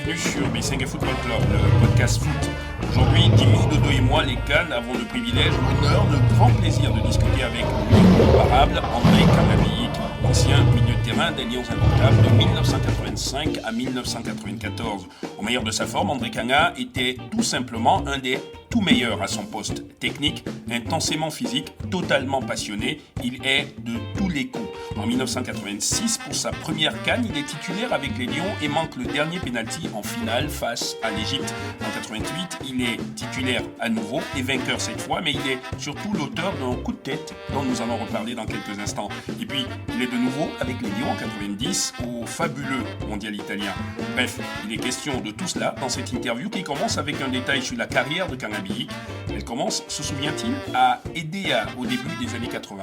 bienvenue sur B5 Football Club, le podcast foot. Aujourd'hui, Jimmy, Dodo et moi, les Cannes, avons le privilège, l'honneur, le grand plaisir de discuter avec l'incomparable André Canabic, ancien milieu de terrain des Lions Indomptables de 1985 à 1994. Au meilleur de sa forme, André Cana était tout simplement un des tout meilleurs à son poste. Technique, intensément physique, totalement passionné, il est de tous les coups. En 1986, pour sa première CAN, il est titulaire avec les Lions et manque le dernier pénalty en finale face à l'Égypte. En 88, il est titulaire à nouveau et vainqueur cette fois, mais il est surtout l'auteur d'un coup de tête dont nous allons reparler dans quelques instants. Et puis, il est de nouveau avec les Lions en 90 au fabuleux mondial italien. Bref, il est question de tout cela dans cette interview qui commence avec un détail sur la carrière de Canabic. Elle commence, se souvient-il, à Edea au début des années 80.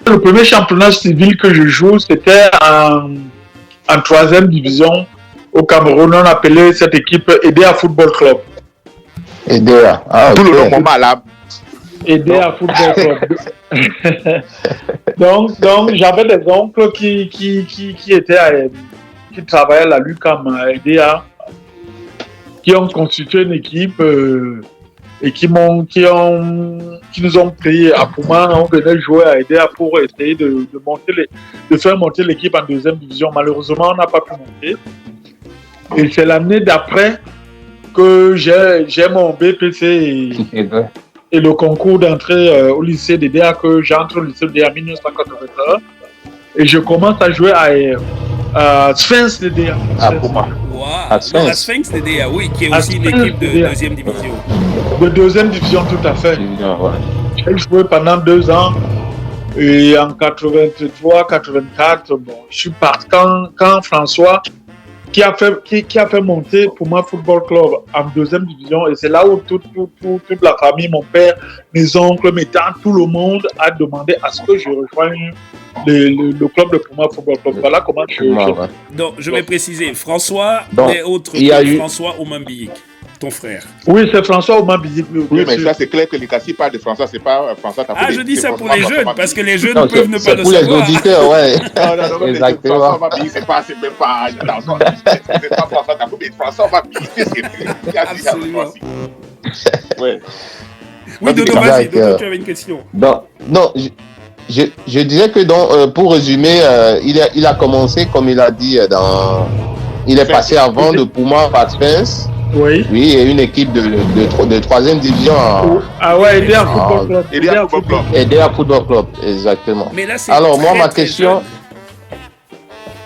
Le premier championnat civil que je joue, c'était en 3e division au Cameroun. On appelait cette équipe Edea Football Club. Edea. Ah, tout le moment là. Edea Football Club. donc j'avais des oncles qui travaillaient à la LUCAM à Edea, qui ont constitué une équipe et qui nous ont pris à Pouma. On venait jouer à Edea pour essayer de faire monter l'équipe en 2e division. Malheureusement, on n'a pas pu monter. Et c'est l'année d'après que j'ai mon BPC et le concours d'entrée au lycée d'Edea, que j'entre au lycée d'Edea en 1981. Et je commence à jouer à Sphinx d'Edea. À Pouma. Wow. La Sphinx d'Edea, oui, qui est aussi une équipe de 2e division. De 2e division, tout à fait. Ouais. J'ai joué pendant 2 ans. Et en 83, 84, je suis parti quand François, qui a fait monter pour moi Football Club en 2e division. Et c'est là où toute la famille, mon père, mes oncles, mes tantes, tout le monde a demandé à ce que je rejoigne le club de Puma Football Club. Voilà comment Donc, je vais préciser, François n'est autre que François Omambiik, ton frère. Oui, c'est François Omambiik. Oui, mais ça, c'est clair que les Cassis parlent de François, c'est pas François Tafoulé. Ah, je dis ça pour les jeunes, parce que les jeunes peuvent ne pas le savoir. C'est pour les auditeurs, ouais. Non, exactement. François Omambiik, c'est même pas... C'est pas François Tafoulé, François Omambiik, c'est... Absolument. Ouais. Oui, Dodo, vas-y, Dodo, tu avais une question. Non, je disais que pour résumer, il a commencé, comme il a dit, il est passé avant de Puma par Spence. Oui. Oui, et une équipe de 3e division. Ah ouais, Edea Football Club. Edea Football Club, exactement. Mais là, c'est alors, moi, ma question.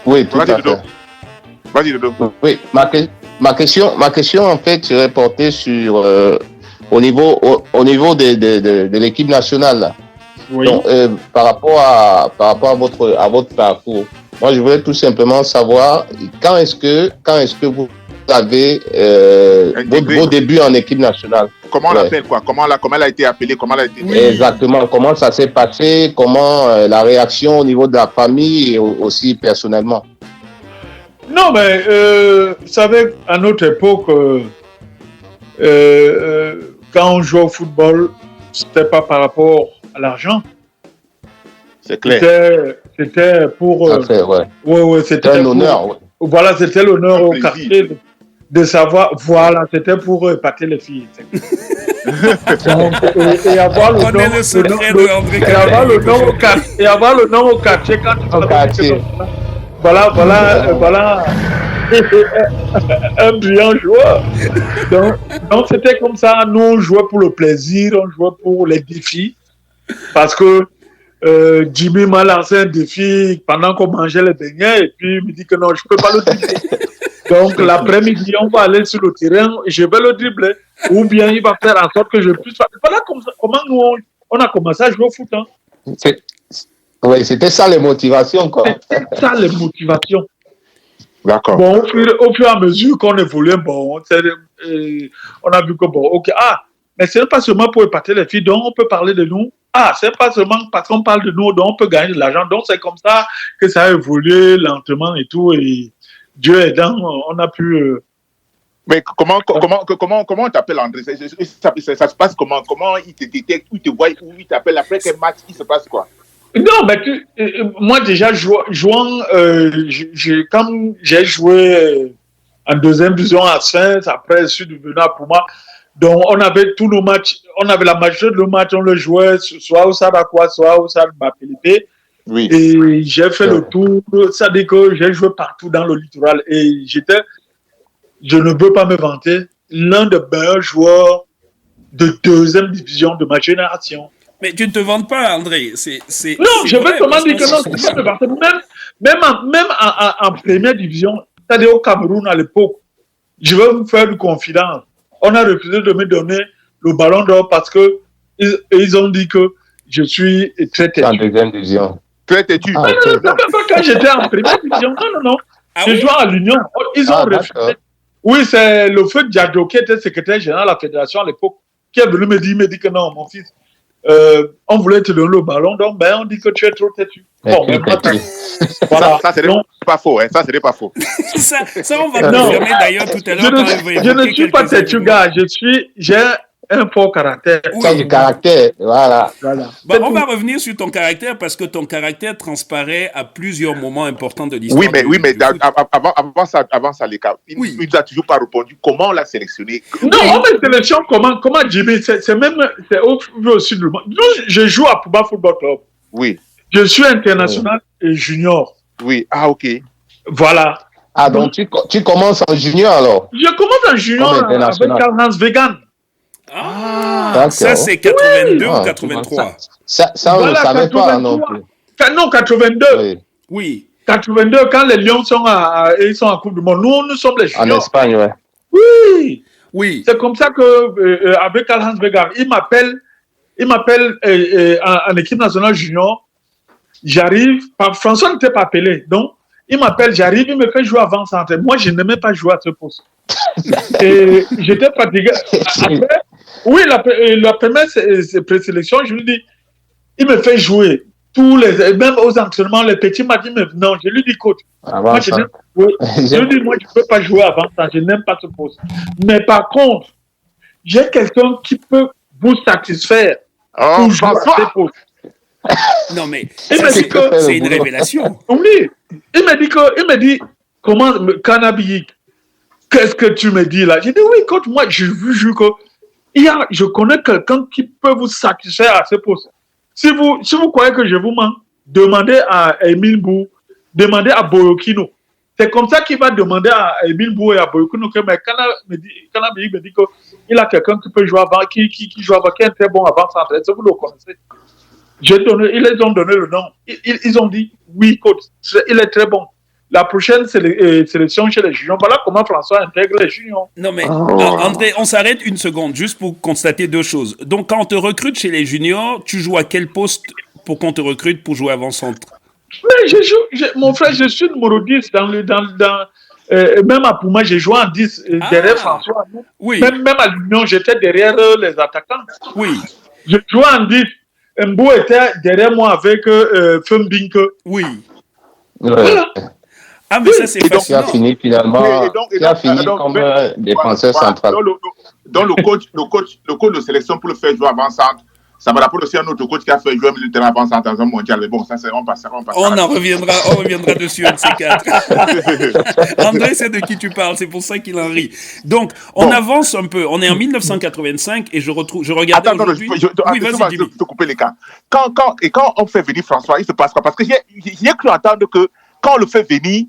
Oui, tout à fait. Vas-y, Dodo. Oui, ma question, en fait, serait portée sur. Au niveau de l'équipe nationale, là. Oui. Donc, par rapport à votre parcours, moi, je voulais tout simplement savoir quand est-ce que vous avez vos débuts en équipe nationale. Comment on l'appelle, quoi? Comment elle a été appelée? Comment elle a été... Oui. Exactement. Comment ça s'est passé? Comment la réaction au niveau de la famille et aussi personnellement? Non, mais vous savez, à notre époque, quand on jouait au football, c'était pas par rapport à l'argent. C'est clair. C'était pour... ouais, c'était un honneur. Ouais. Voilà, c'était l'honneur au quartier de savoir... Voilà, c'était pour épater les filles. Donc, et avoir le nom au quartier quand tu sais. Voilà. Un brillant joueur. Donc c'était comme ça. Nous, on jouait pour le plaisir, on jouait pour les défis. Parce que Jimmy m'a lancé un défi pendant qu'on mangeait les beignets et puis il me dit que non, je ne peux pas le dribbler. Donc l'après-midi, on va aller sur le terrain et je vais le dribbler. Ou bien il va faire en sorte que je puisse faire. Voilà comment nous, on a commencé à jouer au foot. Hein. Oui, c'était ça les motivations, quoi. C'était ça les motivations. D'accord. Bon, au fur et à mesure qu'on évolue, on a vu que ok, mais c'est pas seulement pour épater les filles, donc on peut parler de nous. C'est pas seulement parce qu'on parle de nous, donc on peut gagner de l'argent. Donc c'est comme ça que ça a évolué lentement et tout, et Dieu aidant, on a pu... Mais comment on t'appelle, André? Ça se passe comment? Comment il te détecte, où il te voit, où il t'appelle? Après quel match, il se passe quoi? Non, mais moi déjà, jouant, quand j'ai joué en deuxième division à Sphinx. Après, je suis devenu à Puma. Donc, on avait tous nos matchs. On avait la majorité de nos matchs, on le jouait soit au Stade Aqua, soit au Stade Bapélité. Oui. Et j'ai fait le tour. Ça dit que j'ai joué partout dans le littoral. Et je ne veux pas me vanter, l'un des meilleurs joueurs de deuxième division de ma génération. Mais tu ne te vantes pas, André. Non, je vais comment dire que non, c'est pas me vanter. Même en première division, c'est-à-dire au Cameroun à l'époque, je vais vous faire une confidence. On a refusé de me donner le ballon d'or parce que ils ont dit que je suis très têtu. En deuxième division. Très têtu. Non, pas quand j'étais en première division. Non. Je jouais à l'Union. Ils ont refusé. Oui, c'est le feu Diadio qui était secrétaire général de la fédération à l'époque qui est venu me dire que non, mon fils, on voulait te donner le ballon, donc on dit que tu es trop têtu. Bon, voilà. Ça serait pas faux, hein. Ça serait pas faux. ça, on va confirmer d'ailleurs tout à l'heure. Je ne suis pas têtu, gars. J'ai un fort caractère. Tu as du caractère, voilà. Bon, on va revenir sur ton caractère parce que ton caractère transparaît à plusieurs moments importants de l'histoire. Oui, mais avant ça, les gars, il nous a toujours pas répondu. Comment on l'a sélectionné? Non, on me sélectionne comment Jimmy? C'est aussi le monde. Je joue à Puma Football Club. Oui. Je suis international et junior. Oui, ok. Voilà. Ah, donc tu commences en junior alors? Je commence en junior avec Karl-Heinz Vegan. Ça c'est 82 ou 83. Ça on ne savait pas non plus. Non, 82. Oui. 82, quand les Lions sont à Coupe du Monde, nous sommes les juniors. En Espagne, ouais. Oui. C'est comme ça que avec Karl-Heinz Vegan, il m'appelle en équipe nationale junior. J'arrive, François n'était pas appelé, donc il m'appelle, j'arrive, il me fait jouer avant-centre. Moi, je n'aimais pas jouer à ce poste. Et j'étais fatigué. Après, oui, la première présélection, je lui dis, il me fait jouer. Même aux entraînements, les petits m'ont dit, mais non, je lui dis, coach, moi, je lui dis, moi, je ne peux pas jouer avant-centre, je n'aime pas ce poste. Mais par contre, j'ai quelqu'un qui peut vous satisfaire pour jouer à ce poste. Non, mais c'est une révélation. Oui, il me dit, comment, Cannabis, qu'est-ce que tu me dis là? J'ai dit, oui, écoute, moi, je connais quelqu'un qui peut vous satisfaire à ce poste. Si vous croyez que je vous mens, demandez à Émile Bou, demandez à Boyokino. C'est comme ça qu'il va demander à Émile Bou et à Boyokino que Cannabis me dit qu'il a quelqu'un qui peut jouer avant, qui joue avant, qui est très bon avant-centre. Est-ce que vous le connaissez? Ils ont donné le nom. Ils ont dit, oui, coach, il est très bon. La prochaine sélection chez les juniors, voilà comment François intègre les juniors. Non mais, André, on s'arrête une seconde, juste pour constater deux choses. Donc, quand on te recrute chez les juniors, tu joues à quel poste pour qu'on te recrute pour jouer avant-centre? Mais mon frère, je suis numéro 10 même à Puma, j'ai joué en 10 derrière François. Oui. Même à l'Union, j'étais derrière les attaquants. Oui. Je jouais en 10. Mbou était derrière moi avec Fumbink. Oui. Voilà. Ah, mais ça, c'est fascinant. Tu as fini finalement. Tu as fini comme défenseur central. Donc, le coach de sélection pour le faire jouer avant-centre, ça me rappelle aussi un autre coach qui a fait jouer militaire avant-centre dans un mondial. Mais bon, ça, on passera. On reviendra dessus, un de ces quatre. André sait de qui tu parles, c'est pour ça qu'il en rit. Donc, on avance un peu. On est en 1985 et je regarde. Attends, oui, vas-y, Jimmy. Je te couper les cas. Quand on fait venir François, il se passe quoi? Parce que j'ai cru entendre que quand on le fait venir,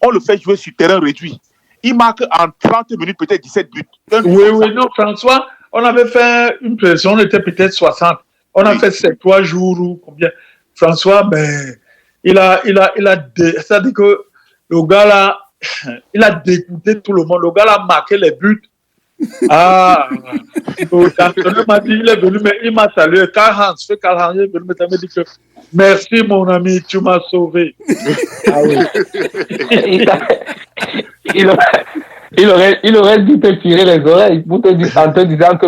on le fait jouer sur terrain réduit. Il marque en 30 minutes peut-être 17 buts. Oui, non, François, on avait fait une pression, on était peut-être 60. On a fait 7-3 jours ou combien. François, c'est-à-dire que le gars là, il a dégoûté tout le monde. Le gars là a marqué les buts. L'entraîneur m'a dit, il est venu, mais il m'a salué. Karl-Heinz il est venu me dire que merci mon ami, tu m'as sauvé. Oui. Il aurait dû te tirer les oreilles en te disant que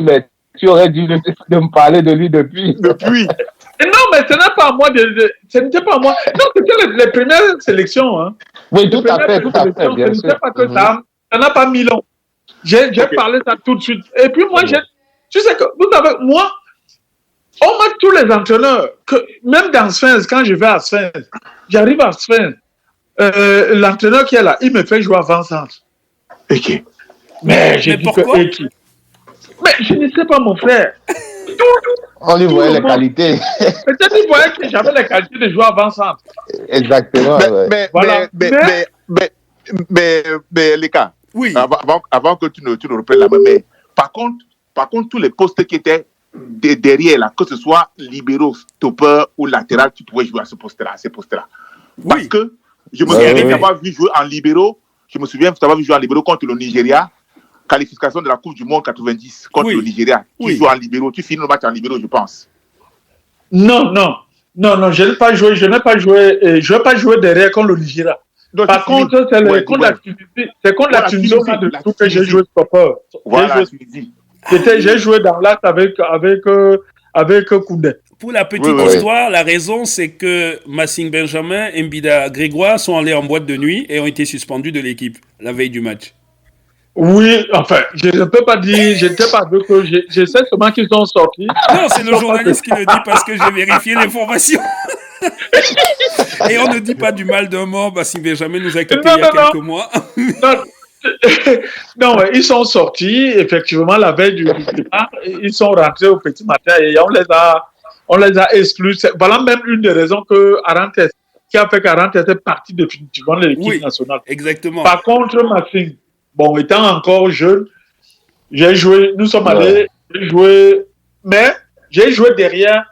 tu aurais dû de me parler de lui depuis. Non, mais ce n'est pas à moi ce n'était pas à moi. Non, c'était les premières sélections. Hein. Oui, tout à fait, bien sûr. Ce n'était pas que ça n'a pas mis long. J'ai parlé ça tout de suite. Et puis moi, tu sais que, vous savez, moi, on m'a tous les entraîneurs, même dans Sphinx, quand je vais à Sphinx, j'arrive à Sphinx, l'entraîneur qui est là, il me fait jouer avant-centre. Ok. Mais j'ai Mais dit pourquoi? que Eki. Mais je ne sais pas, mon frère. On lui Tout voyait le les monde. qualités. Peut-être qu'il voyait que j'avais les qualités de joueur avant-centre. Exactement. Ouais. Voilà. Mais les gars, Oui. avant que tu ne reprennes la main, mais par contre, tous les postes qui étaient derrière, là, que ce soit libéraux, stopper ou latéral, tu pouvais jouer à ces postes-là. Parce Oui. que je me C'est souviens arrivé. d'avoir vu jouer en libéraux. Je me souviens d'avoir vu jouer en libéraux contre le Nigeria. Qualification de la Coupe du Monde 90 contre Oui. le Nigeria. Tu Oui. joues en libéraux, tu finis le match en libéraux, je pense. Non, je n'ai pas joué. Je n'ai pas joué derrière contre le Nigeria. Donc, Par contre, c'est ouais, contre la Tunisie. C'est contre la Tunisie au match de la tout que j'ai Tunisie. joué stopper. Voilà, la Tunisie. J'ai joué dans l'as avec Koundé. Pour la petite Oui. histoire, la raison, c'est que Massing Benjamin et Mbida Grégoire sont allés en boîte de nuit et ont été suspendus de l'équipe la veille du match. Oui, enfin, je ne peux pas dire, je n'étais pas avec eux. Je sais seulement qu'ils sont sortis. Non, c'est le journaliste qui le dit parce que j'ai vérifié l'information. Et on ne dit pas du mal d'un mort. Massing Benjamin nous a quittés il y a quelques mois. Non, ils sont sortis, effectivement, la veille du départ. Ils sont rentrés au petit matin et on les a exclus. Voilà même une des raisons qui a fait qu'Arantes était parti définitivement de l'équipe nationale. Exactement. Par contre, Massing, bon, étant encore jeune, j'ai joué, nous sommes allés, mais j'ai joué derrière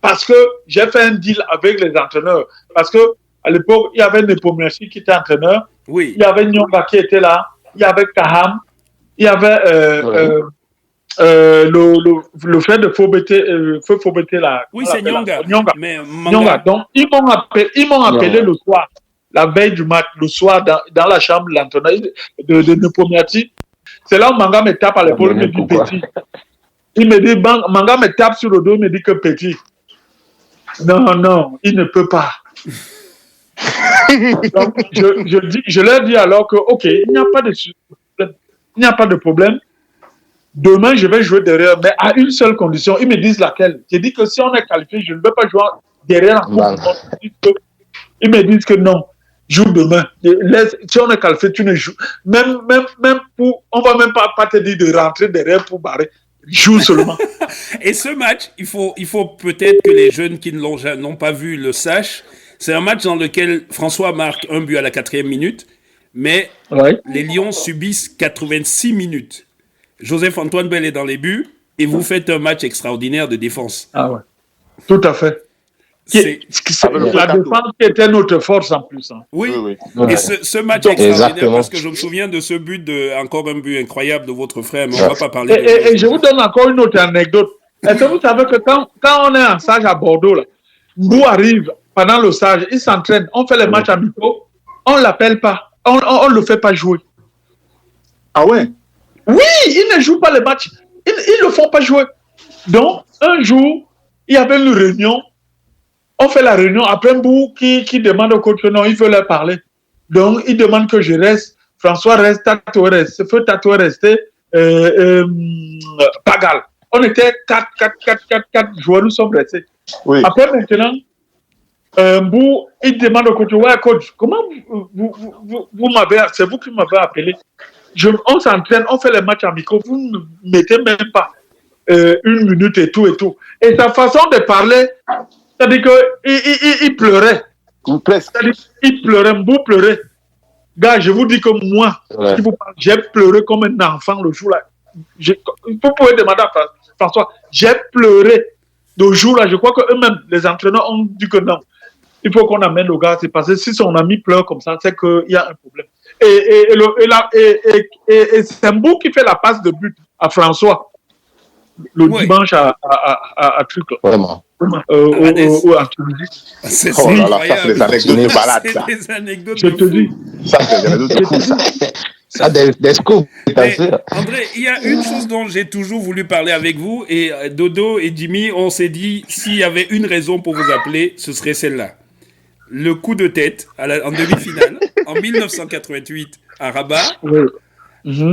parce que j'ai fait un deal avec les entraîneurs. Parce que à l'époque, il y avait Nepomniachtchi qui était entraîneur, Oui. il y avait Nyonga qui était là, il y avait Kaham, il y avait le frère de Fobete là. Oui, c'est Nyonga. Mais Nyonga. Donc, ils m'ont appelé le soir, la veille du match, le soir, dans la chambre de l'entraîneur de Nepomniachtchi. C'est là où Manga me tape à l'épaule, il me dit petit. Il me dit, Manga me tape sur le dos, il me dit que petit. Non, il ne peut pas. Donc, je leur dis alors que, ok, il n'y a pas de problème. Demain, je vais jouer derrière, mais à une seule condition. Ils me disent laquelle. J'ai dit que si on est qualifié, je ne vais pas jouer derrière la Coupe du Monde. Ils me disent que non, joue demain. Si on est qualifié, tu ne joues. Même on ne va même pas te dire de rentrer derrière pour barrer. Joue seulement. Et ce match, il faut peut-être que les jeunes qui ne l'ont pas vu le sachent. C'est un match dans lequel François marque un but à la 4e minute, mais les Lions subissent 86 minutes. Joseph-Antoine Bell est dans les buts et vous faites un match extraordinaire de défense. Ah ouais, tout à fait. La défense qui était notre force en plus. Hein. Oui. Et ce match est extraordinaire parce que je me souviens de ce but, encore un but incroyable de votre frère, mais on ne va pas parler et je vous donne encore une autre anecdote. Est-ce que vous savez que quand on est en stage à Bordeaux, là, Mbou arrive pendant le stage, il s'entraîne, on fait les matchs amicaux, on ne l'appelle pas, on ne le fait pas jouer. Ah ouais? Oui, ils ne jouent pas les matchs, ils ne le font pas jouer. Donc, un jour, il y avait une réunion. On fait la réunion après Mbou qui demande au coach non, il veut leur parler. Donc, il demande que je reste. François reste, Tato reste. Feu Tato rester. Pagal. On était 4 joueurs, nous sommes restés. Oui. Après, maintenant, Mbou, il demande au coach, ouais, coach, comment vous m'avez, c'est vous qui m'avez appelé. On s'entraîne, on fait les matchs amicaux, vous ne mettez même pas une minute et tout. Et sa façon de parler, c'est-à-dire qu'il pleurait. C'est-à-dire qu'il pleurait, Mbou pleurait. Gars, je vous dis que moi, j'ai pleuré comme un enfant le jour-là. Vous pouvez demander à François, j'ai pleuré le jour-là. Je crois qu'eux-mêmes, les entraîneurs ont dit que non. Il faut qu'on amène le gars. C'est parce que si son ami pleure comme ça, c'est qu'il y a un problème. Et c'est Mbou qui fait la passe de but à François le dimanche à truc. Vraiment. C'est incroyable. Ça, c'est des anecdotes de balade. C'est des anecdotes. Je te dis. Ça, c'est des anecdotes de fou. Ça, des scoops. André, il y a une chose dont j'ai toujours voulu parler avec vous, et Dodo et Jimmy, on s'est dit, s'il y avait une raison pour vous appeler, ce serait celle-là. Le coup de tête en demi-finale, en 1988, à Rabat,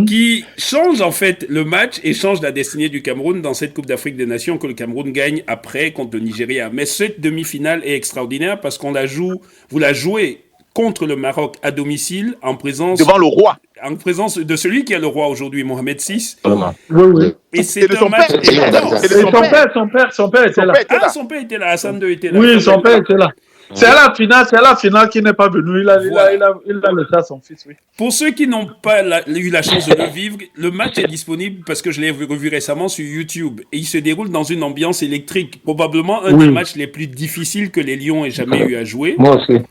qui change en fait le match et change la destinée du Cameroun dans cette Coupe d'Afrique des Nations que le Cameroun gagne après contre le Nigeria. Mais cette demi-finale est extraordinaire parce qu'on la joue, vous la jouez contre le Maroc à domicile en présence Devant le roi. de celui qui est le roi aujourd'hui, Mohamed VI. Oui. Et c'est de un son match père. intense. Et de son père. Son père était là. Ah, son père était là, Hassan II était là. Oui, son père était là. C'est à la finale qu'il n'est pas venu. Il a laissé à son fils, oui. Pour ceux qui n'ont pas eu la chance de le vivre, le match est disponible parce que je l'ai revu récemment sur YouTube et il se déroule dans une ambiance électrique. Probablement un des matchs les plus difficiles que les Lions aient jamais eu à jouer. Moi aussi.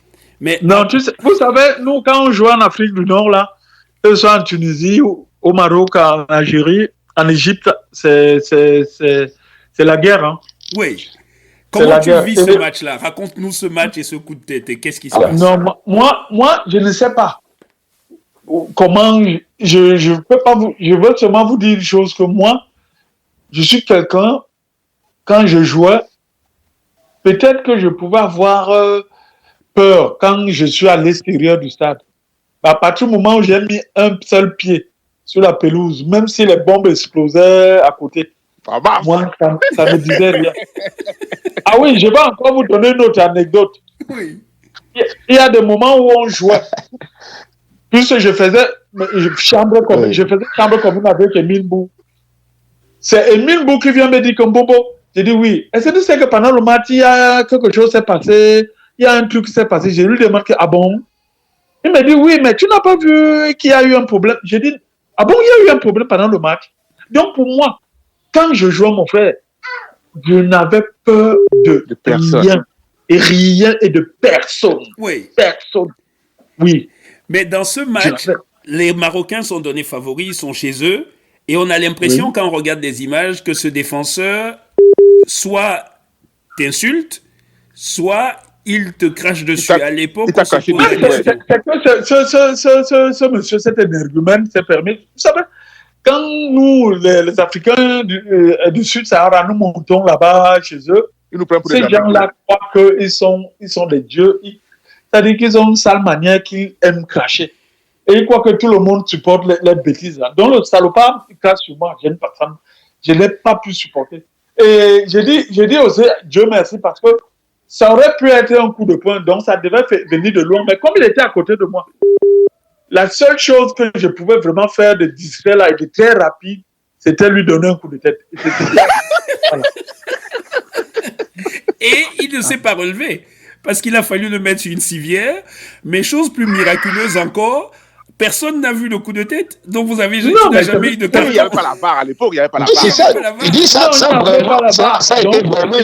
Mais non, vous savez, nous, quand on joue en Afrique du Nord, là, que ce soit en Tunisie, au Maroc, en Algérie, en Égypte, c'est la guerre. Hein. Oui. Comment tu vis ce match-là? Raconte-nous ce match et ce coup de tête et qu'est-ce qui se passe? Non, moi, je ne sais pas comment. Je peux pas je veux seulement vous dire une chose que moi, je suis quelqu'un, quand je jouais, peut-être que je pouvais avoir peur quand je suis à l'extérieur du stade. À partir du moment où j'ai mis un seul pied sur la pelouse, même si les bombes explosaient à côté, moi, ça ne me disait rien. Ah oui, je vais encore vous donner une autre anecdote. Oui. Il y a des moments où on jouait. Puisque je faisais chambre commune avec Émile Bou. C'est Émile Bou qui vient me dire comme Bobo. J'ai dit oui. Est-ce que tu sais que pendant le match, il y a quelque chose qui s'est passé? Il y a un truc qui s'est passé. Je lui demande que, ah bon? Il me dit oui, mais tu n'as pas vu qu'il y a eu un problème? J'ai dit, ah bon, il y a eu un problème pendant le match? Donc pour moi, quand je jouais mon frère, je n'avais peur de personne. Rien et de personne. Oui. Personne. Oui. Mais dans ce match, les Marocains sont donnés favoris, ils sont chez eux, et on a l'impression, quand on regarde des images, que ce défenseur, soit t'insulte, soit il te crache dessus. À l'époque, c'est que ce monsieur, cet énergumène s'est permis. Vous savez, quand nous, les Africains du Sud-Sahara, nous montons là-bas chez eux, ils nous prennent pour ces gens-là croient qu'ils sont des dieux. C'est-à-dire qu'ils ont une sale manière qu'ils aiment cracher. Et ils croient que tout le monde supporte les bêtises. Là. Donc le salopard, il crache sur moi. Je n'ai pas pu supporter. Et j'ai dit aussi, Dieu merci, parce que ça aurait pu être un coup de poing, donc ça devait venir de loin. Mais comme il était à côté de moi, la seule chose que je pouvais vraiment faire de discret là, et de très rapide, c'était lui donner un coup de tête. Voilà. Et il ne s'est pas relevé, parce qu'il a fallu le mettre sur une civière. Mais chose plus miraculeuse encore, personne n'a vu le coup de tête. Donc vous avez jamais eu de carton. Il n'y avait pas la barre à l'époque, il n'y avait pas la barre. C'est ça. Il dit ça, ça a été vraiment.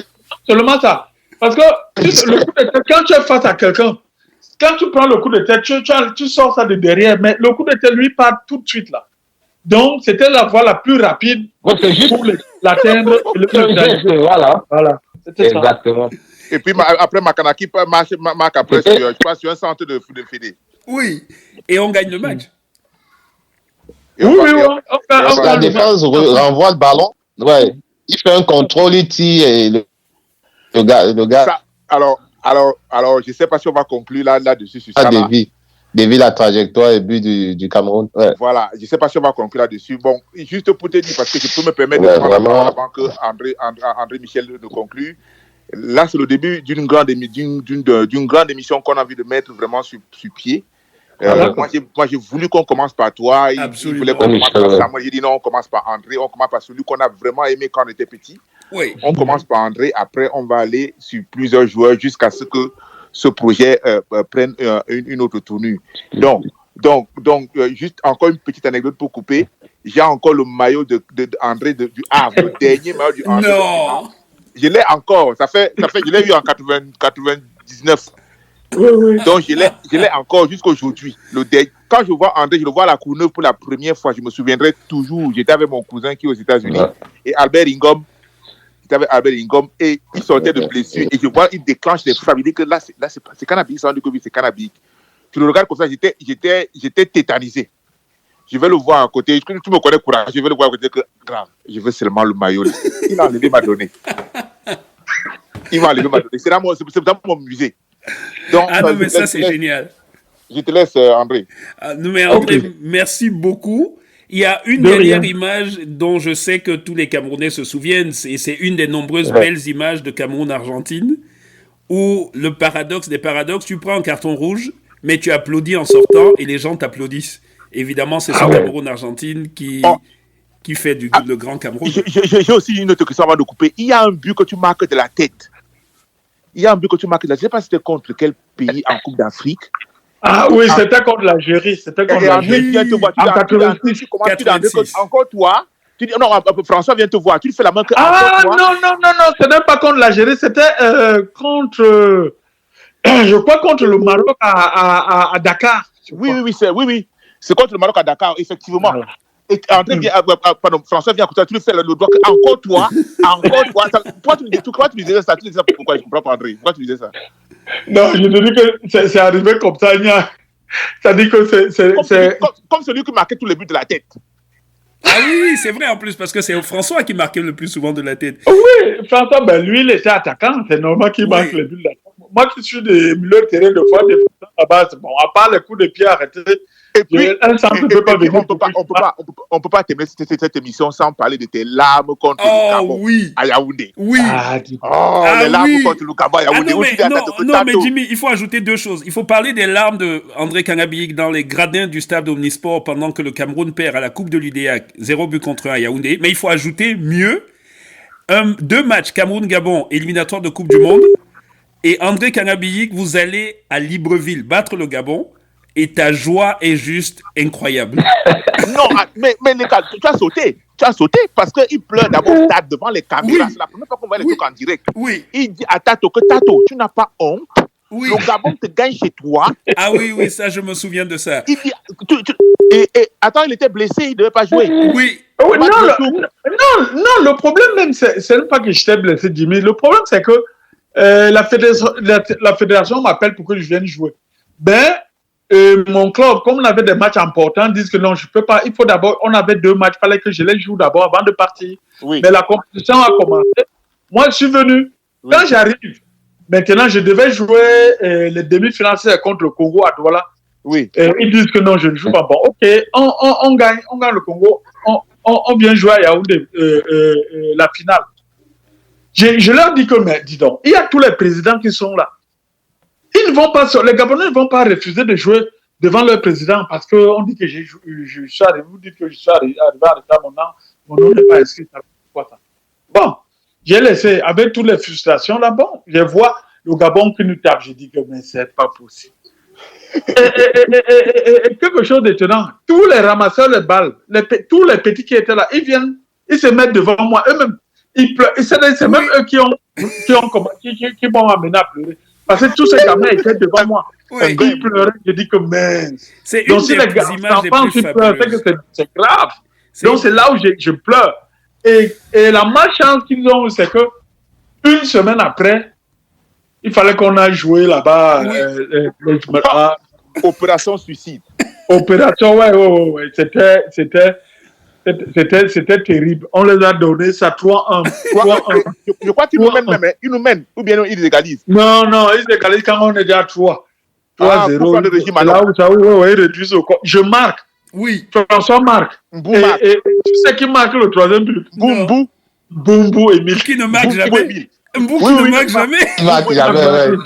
Seulement ça. Parce que le coup de tête, quand tu es face à quelqu'un, quand tu prends le coup de tête, tu sors ça de derrière, mais le coup de tête, lui, part tout de suite là. Donc, c'était la voie la plus rapide pour l'atteindre. Voilà. C'était exactement. Ça. Et puis, après, Makanaki marque après, je passe sur un centre de Fédé. Oui. Et on gagne le match. La défense renvoie le ballon. Ouais. Il fait un contrôle, il tire et le gars. Ça, alors, je ne sais pas si on va conclure là-dessus sur ça. Dévie la trajectoire et but du Cameroun. Ouais. Voilà, je ne sais pas si on va conclure là-dessus. Bon, juste pour te dire, parce que je peux me permettre de prendre la parole avant que André Michel ne conclue. Là, c'est le début d'une grande émission qu'on a envie de mettre vraiment sur pied. Moi, j'ai voulu qu'on commence par toi. Il voulait qu'on commence par ça. Moi, j'ai dit non, on commence par André. On commence par celui qu'on a vraiment aimé quand on était petit. Oui. On commence par André. Après, on va aller sur plusieurs joueurs jusqu'à ce que ce projet prenne une autre tournure. Donc, juste encore une petite anecdote pour couper. J'ai encore le maillot de André du Havre, le dernier maillot du Havre. Non. Je l'ai encore. Je l'ai eu en 99. Oui. Donc, je l'ai encore jusqu'aujourd'hui. Quand je vois André, je le vois à la Courneuve pour la première fois. Je me souviendrai toujours. J'étais avec mon cousin qui est aux États-Unis et Albert Ingom. J'étais avec Albert Ingom et il sortait de blessure. Et je vois, il déclenche les frappes. Il dit que là, c'est cannabis. Ça, on dit que c'est cannabis. Tu le regardes comme ça, j'étais tétanisé. Je vais le voir à côté. Tu me connais courage. Je vais le voir à côté. Que, grave, je veux seulement le maillot. Il m'a enlevé, m'a donné. C'est dans mon musée. Donc, non, mais ça, c'est génial. Je te laisse, André. Non, mais André, merci beaucoup. Il y a une dernière image dont je sais que tous les Camerounais se souviennent, et c'est une des nombreuses belles images de Cameroun-Argentine, où le paradoxe des paradoxes, tu prends un carton rouge, mais tu applaudis en sortant et les gens t'applaudissent. Évidemment, c'est ce Cameroun-Argentine qui fait le grand Cameroun. J'ai aussi une autre question avant de couper. Il y a un but que tu marques de la tête. Je ne sais pas si c'était contre quel pays en Coupe d'Afrique. Ah oui, c'était contre l'Algérie. Encore toi, tu dis, non, François vient te voir. Tu lui fais la main que. Non, ce n'est pas contre l'Algérie. C'était contre. Je crois contre le Maroc à Dakar. Oui. C'est contre le Maroc à Dakar, effectivement. Voilà. Et François vient à côté, tu lui fais le doigt. Encore toi. Toi, tu disais ça. Tu disais ça pourquoi je comprends pas, André. Pourquoi tu disais ça? Non, je te dis que c'est arrivé comme ça. Ça dit que c'est. Comme celui qui marquait tous les buts de la tête. Ah oui, c'est vrai en plus, parce que c'est François qui marquait le plus souvent de la tête. Oui, François, lui, il était attaquant. C'est normal qu'il marque les buts de la tête. Moi qui suis des milieux de terrain, de fois, des fois, à base, bon, à part les coups de pied arrêtés. Et puis, on peut pas terminer cette émission sans parler de tes larmes contre le Gabon à Yaoundé. Oui. Les larmes contre le Gabon à Yaoundé. Non, mais Jimmy, il faut ajouter deux choses. Il faut parler des larmes de André Kangabiyik dans les gradins du stade Omnisport pendant que le Cameroun perd à la Coupe de l'UDEAC 0 but contre 1 à Yaoundé. Mais il faut ajouter mieux 2 matchs Cameroun-Gabon éliminatoire de Coupe du Monde. Et André Kangabiyik, vous allez à Libreville battre le Gabon. Et ta joie est juste incroyable. Non, mais tu as sauté. Parce qu'il pleure d'abord au stade devant les caméras. C'est la première fois qu'on voit les trucs en direct. Oui. Il dit à Tato que Tato, tu n'as pas honte. Oui. Le Gabon te gagne chez toi. Ah oui, ça, je me souviens de ça. Il dit, attends, il était blessé, il ne devait pas jouer. Oui. Non, le problème même, c'est même pas que j'étais blessé, Jimmy. Le problème, c'est que la fédération m'appelle pour que je vienne jouer. Mon club, comme on avait des matchs importants, disent que non, je peux pas. Il faut d'abord, on avait 2 matchs, il fallait que je les joue d'abord avant de partir. Oui. Mais la compétition a commencé. Moi, je suis venu. Oui. Quand j'arrive, maintenant, je devais jouer les demi-finales contre le Congo à Douala. Oui. Ils disent que non, je ne joue pas. Bon, ok, on gagne le Congo. On vient jouer à Yaoundé la finale. Je leur dis que, mais dis donc, il y a tous les présidents qui sont là. Les Gabonais ne vont pas refuser de jouer devant leur président parce qu'on dit que je suis arrivé, vous dites que je suis arrivé à l'état, mon nom n'est pas inscrit. Quoi ça? Bon, j'ai laissé, avec toutes les frustrations là, bon, je vois le Gabon qui nous tape, je dis que mais c'est pas possible. Et quelque chose d'étonnant, tous les ramasseurs de balles, tous les petits qui étaient là, ils viennent, ils se mettent devant moi, eux-mêmes, ils pleurent, c'est même eux qui m'ont amené à pleurer. Parce que tous ces gamins étaient devant moi. Oui. Ils pleuraient. Je dis que mince. C'est une des images les plus fabuleuses. C'est grave. Donc c'est là où je pleure. Et la malchance qu'ils ont, c'est que une semaine après, il fallait qu'on aille jouer là-bas. Oui. Opération suicide. Opération, ouais. C'était terrible. On les a donné ça 3-1. Je crois qu'ils nous mènent même. Ils nous mènent. Ou bien ils égalisent. Non, ils égalisent quand on est déjà à 3. 3-0. Là où ça, ils réduisent au corps. Je marque. Oui. François marque. Et tu sais qui marque le 3e but? Boumbo Emile. Qui ne marque jamais. Mbou qui ne marque jamais. Il marque jamais.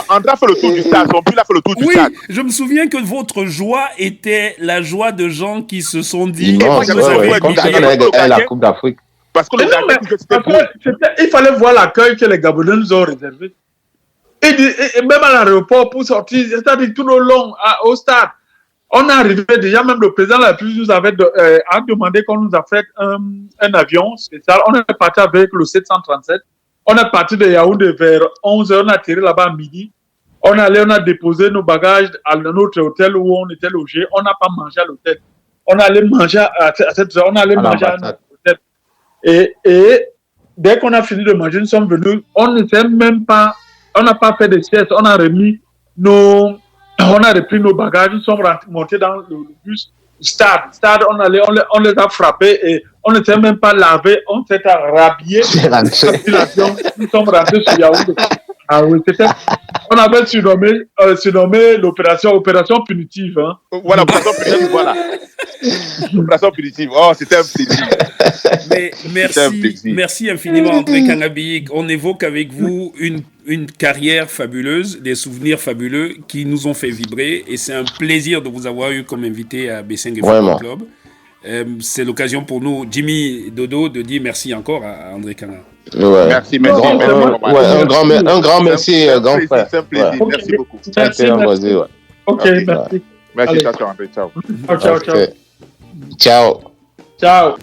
André a fait le tour du stade, son but a fait le tour du stade. Oui, je me souviens que votre joie était la joie de gens qui se sont dit... Non, comme la Coupe d'Afrique. Parce que il fallait voir l'accueil que les Gabonais nous ont réservé. Et même à l'aéroport, pour sortir, c'est-à-dire tout le long au stade, on est arrivé, déjà même le président de la République nous avait demandé qu'on nous a fait un avion spécial. On est parti avec le 737. On est parti de Yaoundé vers 11h, on a atterri là-bas à midi. On a déposé nos bagages à notre hôtel où on était logé. On n'a pas mangé à l'hôtel. On allait manger à cette heure, on allait manger à notre hôtel. Et dès qu'on a fini de manger, nous sommes venus. On n'a pas fait de sieste. On a repris nos bagages. Nous sommes montés dans le bus. Stade, on les a frappés et on n'était même pas lavé, on s'était rhabillé. Nous sommes rentrés sur Yaoundé. Ah oui, on avait surnommé l'opération punitive. Hein. Voilà, opération punitive, voilà. Opération punitive. Oh, c'était un plaisir. Mais merci infiniment, André Kangabiyik. On évoque avec vous une carrière fabuleuse, des souvenirs fabuleux qui nous ont fait vibrer. Et c'est un plaisir de vous avoir eu comme invité à Bessengue Football Club. C'est l'occasion pour nous, Jimmy Dodo, de dire merci encore à André Kanga. Ouais. Merci. Un grand merci, grand frère. C'est un plaisir, merci beaucoup. Merci. Ok, merci. Merci, ciao, André, ciao. Ciao.